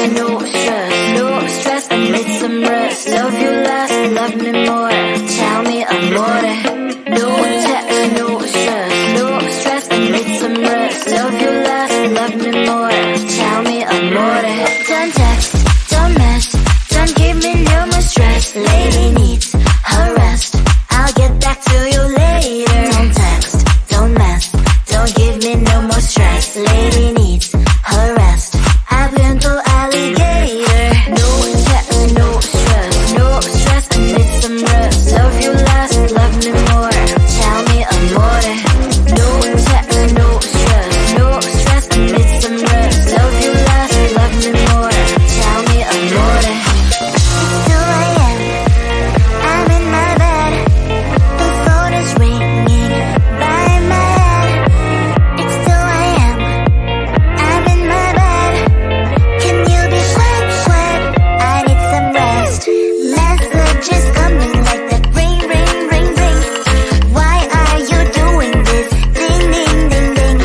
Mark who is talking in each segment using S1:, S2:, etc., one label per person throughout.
S1: no stress, no stress. I need some rest. Love you less, love me more. Tell me amore. No text, no stress, no stress. I need some rest. Love you less, love me more. Tell me amore. Don't text, don't mess, don't give me no more stress. Lady needs her rest. I'll get back to you later. Don't text, don't mess, don't give me no more stress. Lady needs her rest. I've been to alligator. No text, no stress, no stress. I need some rest. Love you less, love me more. Tell me amore. No text, no stress, no stress. I need some rest. Love you less, love me more. Tell me amore. It's 2 a.m. I'm in my bed. The phone is ringing by my head. It's 2 a.m. I'm in my bed. Can you be quiet? I need some rest. Messages coming like that. Ring, ring, ring, ring. Why are you doing this? Ding, ding, ding, ding.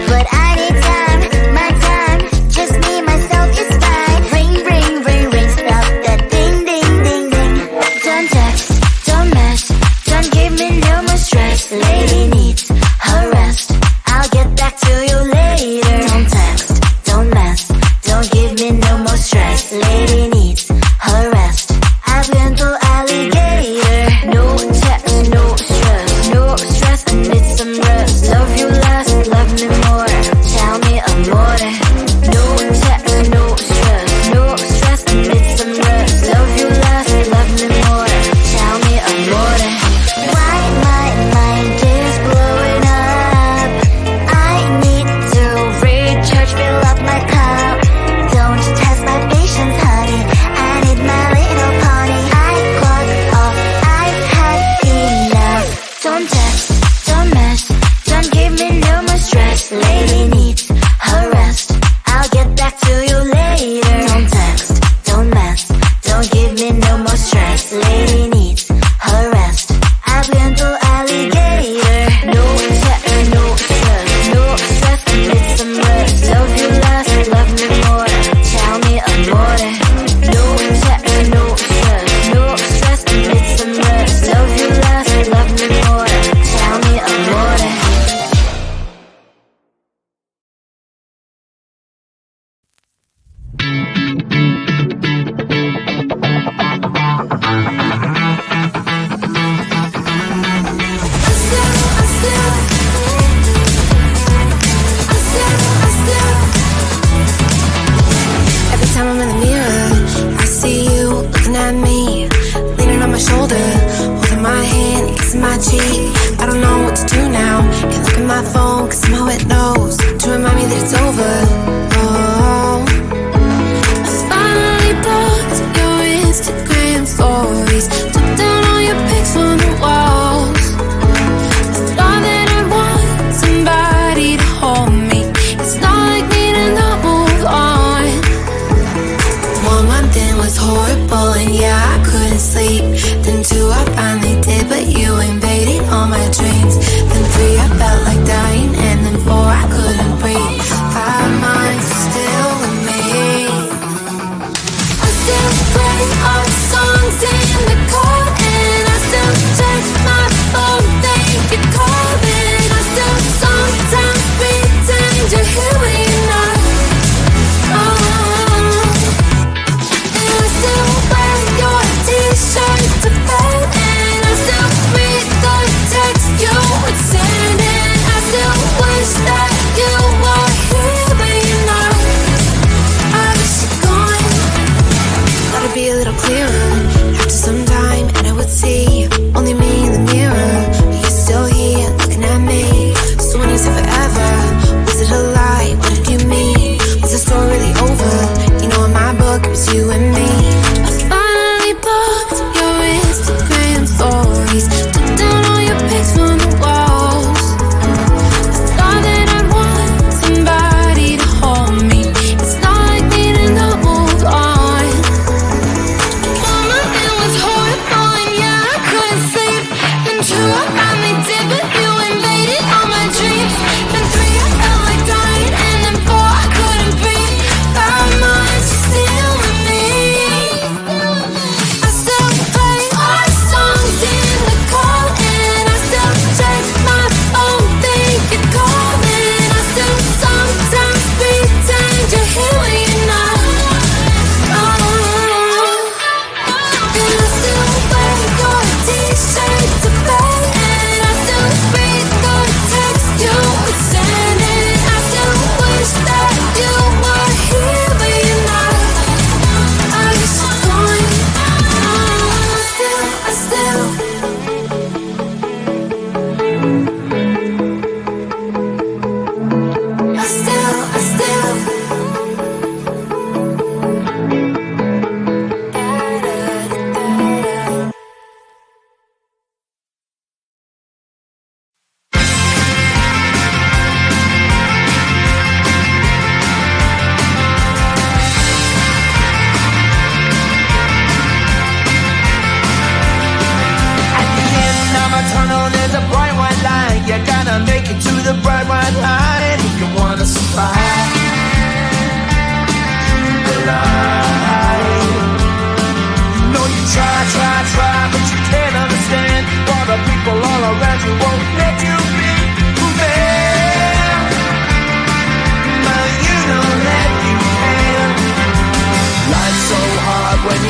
S1: But I need time, my time. Just me, myself is fine. Ring, ring, ring, ring. Stop that ding, ding, ding, ding. Don't text, don't mess, don't give me no more stress. Lady needs her rest. I'll get back to you later. Don't text, don't mess, don't give me no more stress. Lady needs her rest. I've been to alligator. No text, no stress, no stress. I need some rest. Love you less, love me more. Tell me amore. No text, no stress, no stress. I need some rest. Love you less, love me more. Tell me amore. Why my mind is blowing up? I need to recharge, fill up my cup. Don't test my patience, honey. I need my little pony. I clock off, I've had enough. Don't text, don't mess, don't give me no more stress. Lady needs her rest. I'll get back to you later. Don't text, don't mess, don't give me no more stress. Lady needs her rest. I've been to alligator. No text, no stress, no stress. I need some rest. Love you less, love me more. Tell me amore. No text, no stress, no stress. I need some rest. Love you less, love me more. Tell me amore.
S2: Every time I'm in the mirror, I see you looking at me, leaning on my shoulder, holding my hand, kissing my cheek. I don't know what to do now. Can't look at my phone, cause somehow it knows to remind me that it's over. Oh, I finally blocked your Instagram stories, took down all your pics on the walls. I thought that I want somebody to hold me. It's not like me to not move on. 1 month in was horrible and yeah, I couldn't sleep. Then 2 I finally did, but you invaded all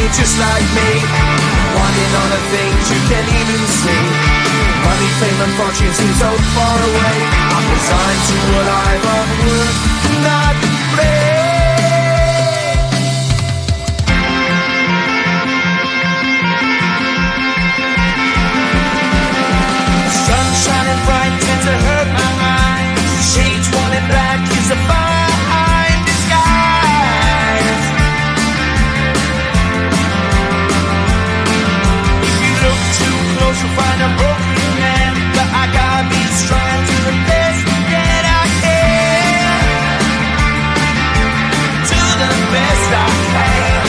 S3: you're just like me, wanting all the things you can't even see. Money, fame and fortune seem so far away. I'm resigned to what I've unworked, not play. Sun shining bright tends to hurt my mind. Shades worn in black is a fine disguise. If you look too close you'll find a broken man, but I gotta be strong to the best that I can. To the best I can.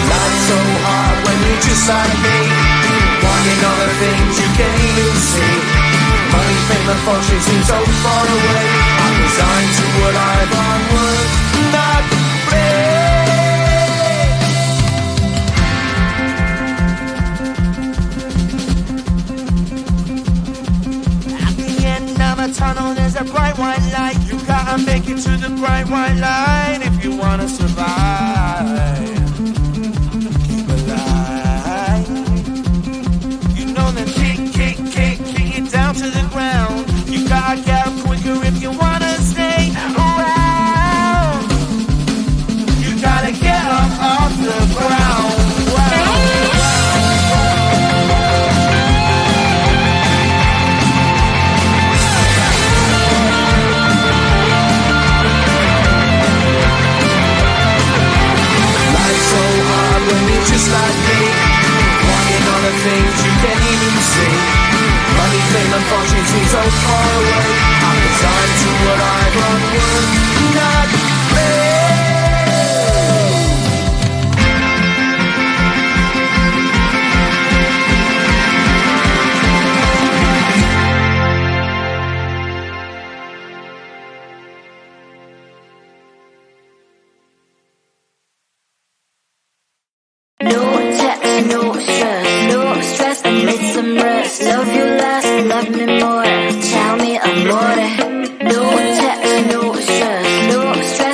S3: Life's so hard when you're just like me, wanting all the things you can't even see. Money, fame and fortune seem so far away. I'm resigned to what I've unworked, not play. At the end of a tunnel there's a bright white light. You gotta make it to the bright white light if you wanna survive. Keep alive. You know that kick it down to the ground. You gotta get up quicker if you wanna stay around. You gotta get up off the ground. Life's so hard when you're just like me, wanting all the things you can't even see. Money, fame and fortune seem so far away. I'm resigned to what I've unworked, not play.
S1: No text, no stress, I need some rest. Love you less, love me more. Tell me amore. No text, no stress,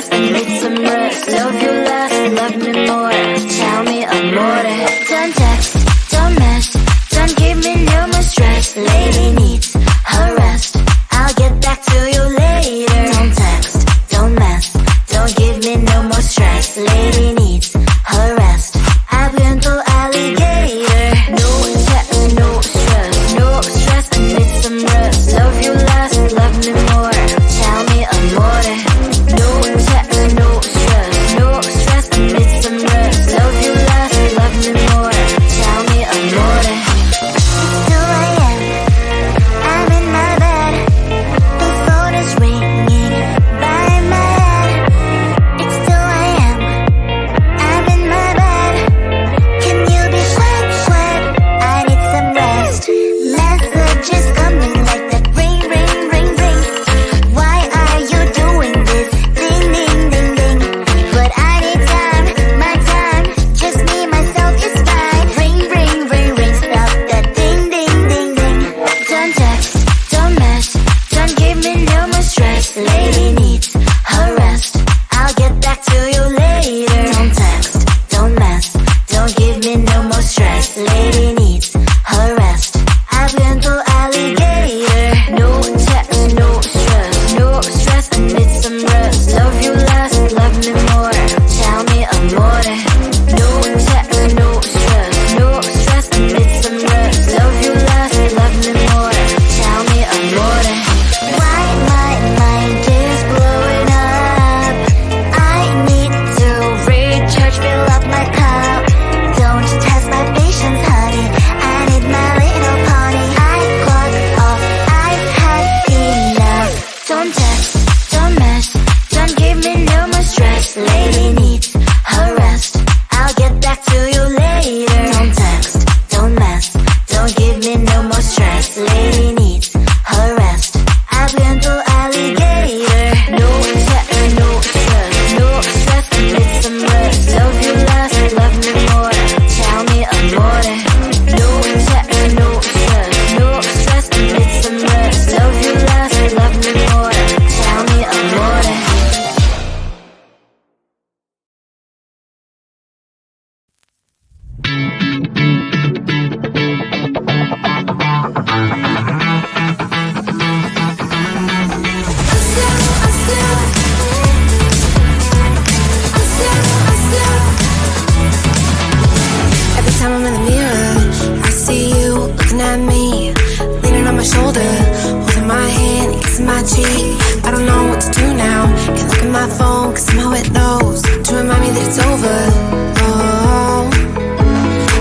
S2: to remind me that it's over. Oh,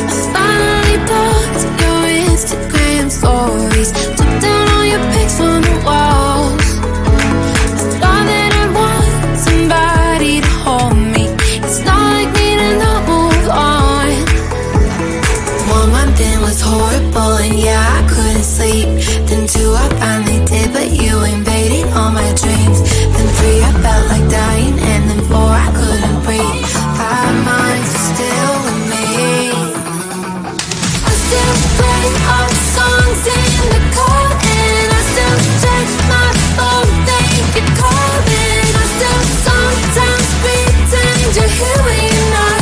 S2: I finally blocked your Instagram stories, took down all your pics on the walls. I thought that I'd want somebody to hold me. It's not like me to not move on. 1 month in was horrible, and yeah, I couldn't sleep. Then 2, I finally did, but you invaded all my dreams. Then 3, I felt like dying, and then 4, I couldn't breathe. 5 months, you're still with me. I still play all the songs in the car, and I still check my phone, think you're calling. I still sometimes pretend you're here when you're not.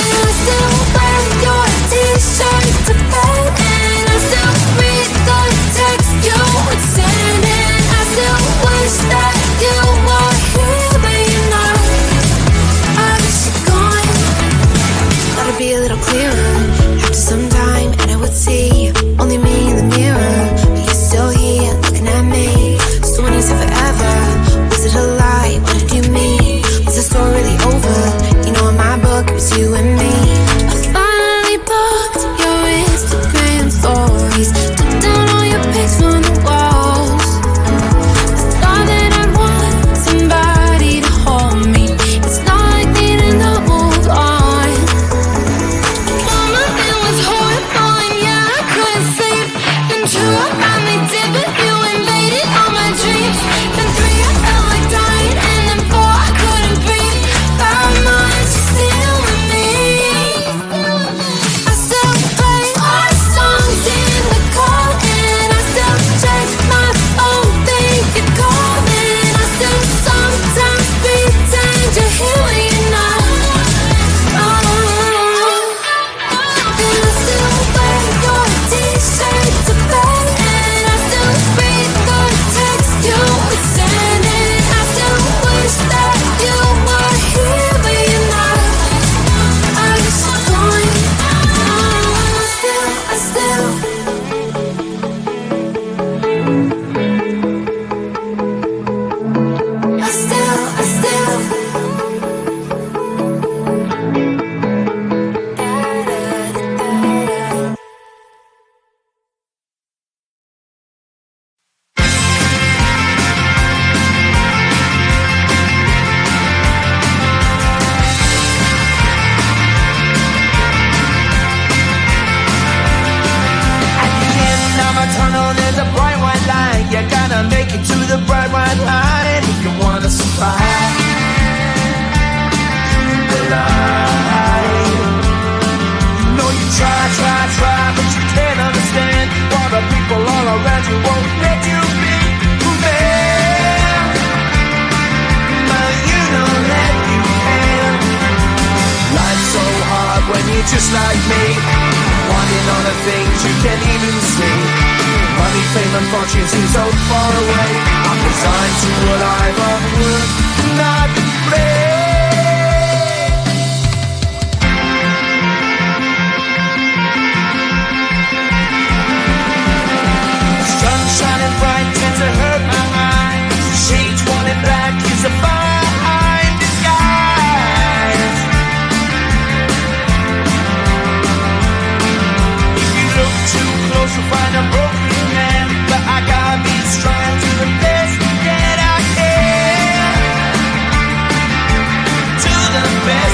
S2: And I still wear your t-shirt to bed, and I still read the text you would send, and I still wish that you were here but you're not. I wish you're gone. Thought it'd be a little clearer after some time, and I would see only me in the mirror, but you're still here looking at me. So when you said forever, was it a lie? What did you mean? Was the story really over? You know, in my book it was you and me. I finally blocked your Instagram stories, took down all your pics on the walls. I thought that I'd want somebody to hold me. It's not like me to not move on. 1 month it was horrible, and yeah, I couldn't sleep. Then 2, I finally did, but you invaded all my dreams. Then 3, I felt like dying, and then 4, I couldn't breathe. 5 months, you're still with me. I still play our songs in the car, and I still check my phone, think you're calling. I still sometimes pretend you're here when you're not. And I still wear your t-shirt to bed, and I still read the text you would send, and I still wish that you were here but you're not. I wish you're gone. I still
S3: At the end of a tunnel, there's a bright white line. You gotta make it to the bright white line if you wanna survive the line. You know you try, but you can't understand why the people all around you won't let you be who they are. But you know that you can. Life's so hard when you're just like me, wanting all the things you can't even see. Money, fame and fortune seem so far away. I'm resigned to a life of work, not play. Sun shining bright tends to hurt my mind. Shades worn in black is a fine disguise. If you look too close, you'll find a broken man. But I gotta be strong to the best that I can. To the best